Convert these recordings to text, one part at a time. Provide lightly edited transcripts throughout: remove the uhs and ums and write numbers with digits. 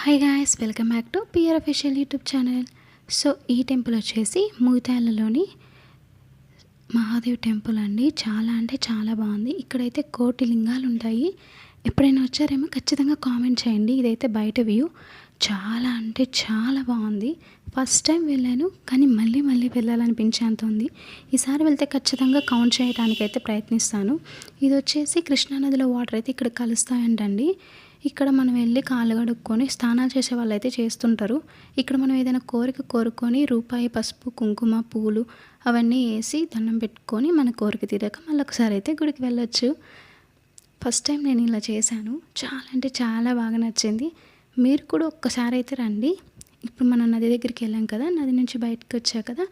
Hi guys, welcome back to PR official YouTube channel. So ఈ temple వచ్చేసి ముయితాలలోని Mahadev temple అండి. చాలా అంటే చాలా బాగుంది. ఇక్కడైతే కోటి లింగాలు ఉంటాయి. ఎప్పుడైనా వచ్చారేమో ఖచ్చితంగా కామెంట్ చేయండి. ఇదైతే బయట వ్యూ. చాలా అంటే చాలా బాగుంది. ఫస్ట్ టైం వెళ్ళాను, కానీ మళ్ళీ మళ్ళీ వెళ్ళాలనిపించేంత ఉంది. ఈసారి వెళ్తే ఖచ్చితంగా కౌంట్ చేయడానికి అయితే ప్రయత్నిస్తాను. ఇది వచ్చేసి కృష్ణానదిలో వాటర్ అయితే ఇక్కడ కలుస్తాయంటండి. ఇక్కడ మనం వెళ్ళి కాళ్ళు కడుక్కొని స్నానాలు చేసే వాళ్ళు అయితే చేస్తుంటారు. ఇక్కడ మనం ఏదైనా కోరిక కోరుకొని రూపాయి, పసుపు, కుంకుమ, పూలు అవన్నీ వేసి దండం పెట్టుకొని మన కోరిక తీరాక మళ్ళీ ఒకసారి అయితే గుడికి వెళ్ళొచ్చు. ఫస్ట్ టైం నేను ఇలా చేశాను. చాలా అంటే చాలా బాగా నచ్చింది. మీరు కూడా ఒక్కసారి అయితే రండి. ఇప్పుడు మనం నది దగ్గరికి వెళ్ళాం కదా, నది నుంచి బయటకు వచ్చా కదా,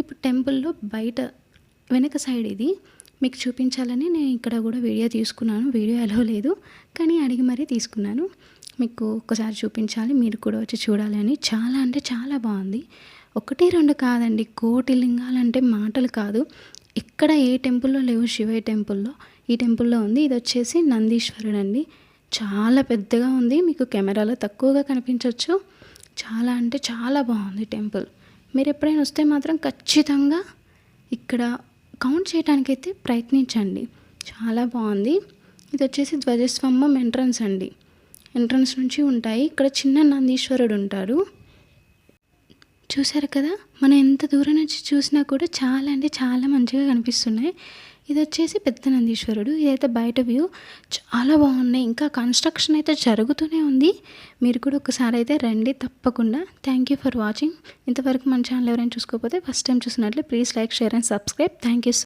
ఇప్పుడు టెంపుల్లో బయట వెనక సైడ్ ఇది మీకు చూపించాలని నేను ఇక్కడ కూడా వీడియో తీసుకున్నాను. వీడియో అలో లేదు, కానీ అడిగి మరీ తీసుకున్నాను. మీకు ఒక్కసారి చూపించాలి, మీరు కూడా వచ్చి చూడాలి అని. చాలా అంటే చాలా బాగుంది. ఒకటి రెండు కాదండి, కోటి లింగాలంటే మాటలు కాదు. ఇక్కడ ఏ టెంపుల్లో లేవు, శివయ్య టెంపుల్లో. ఈ టెంపుల్లో ఉంది. ఇది వచ్చేసి నందీశ్వరుడు అండి. చాలా పెద్దగా ఉంది. మీకు కెమెరాలో తక్కువగా కనిపించవచ్చు. చాలా అంటే చాలా బాగుంది టెంపుల్. మీరు ఎప్పుడైనా వస్తే మాత్రం ఖచ్చితంగా ఇక్కడ కౌంట్ చేయడానికైతే ప్రయత్నించండి. చాలా బాగుంది. ఇది వచ్చేసి ధ్వజస్తంభం ఎంట్రన్స్ అండి. ఎంట్రన్స్ నుంచి ఉంటాయి. ఇక్కడ చిన్న నందీశ్వరుడు ఉంటారు. చూసారు కదా, మనం ఎంత దూరం నుంచి చూసినా కూడా చాలా అంటే చాలా మంచిగా కనిపిస్తున్నాయి. ఇది వచ్చేసి పెద్ద నందీశ్వరుడు. ఇదైతే బయట వ్యూ. చాలా బాగున్నాయి. ఇంకా కన్స్ట్రక్షన్ అయితే జరుగుతూనే ఉంది. మీరు కూడా ఒకసారి అయితే రండి తప్పకుండా. Thank you for watching. ఇంతవరకు మన ఛానల్ ఎవరైనా చూసుకోకపోతే ఫస్ట్ టైం చూసినట్లే please like, share and subscribe. Thank you.